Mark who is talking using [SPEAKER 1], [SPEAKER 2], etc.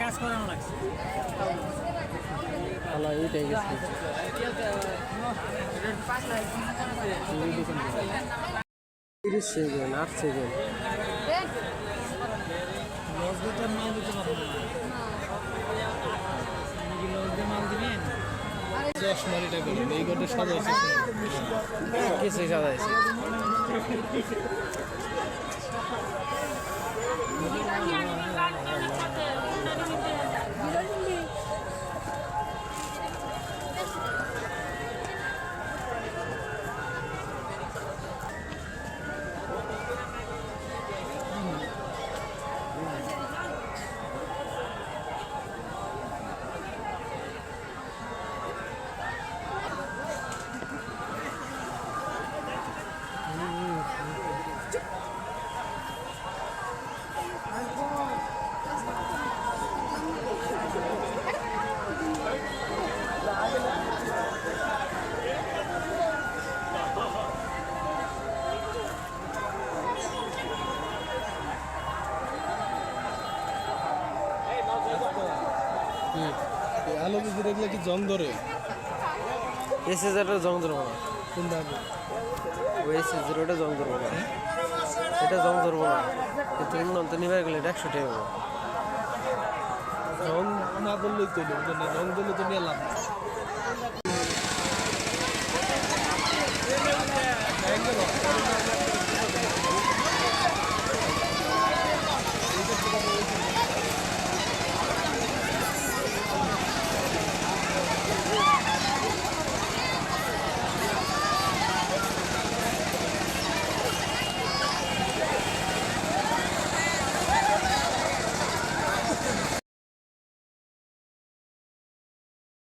[SPEAKER 1] কাজ করানো লাগছে
[SPEAKER 2] এইটাই গেছে 30 সেকেন্ড 8 সেকেন্ড
[SPEAKER 1] লস দিয়ে মাল দিতে পারবো না লস দিয়ে মাল দিবেন 10 মিনিট আগে এই ঘন্টা সাজাইছে
[SPEAKER 2] কিছু সাজাইছে
[SPEAKER 1] আলো কিছু দেখলে কি জং ধরে
[SPEAKER 2] এসএসআরটা জং ধরবো না
[SPEAKER 1] কোনটা
[SPEAKER 2] ওই এসএস0টা জং ধরবো না এটা জং ধরবো না কিন্তু উন্নত নিবার গেলে এটা 100 টাকা
[SPEAKER 1] জং না করলেই তো জং দিলে তো নিয়ে লাভ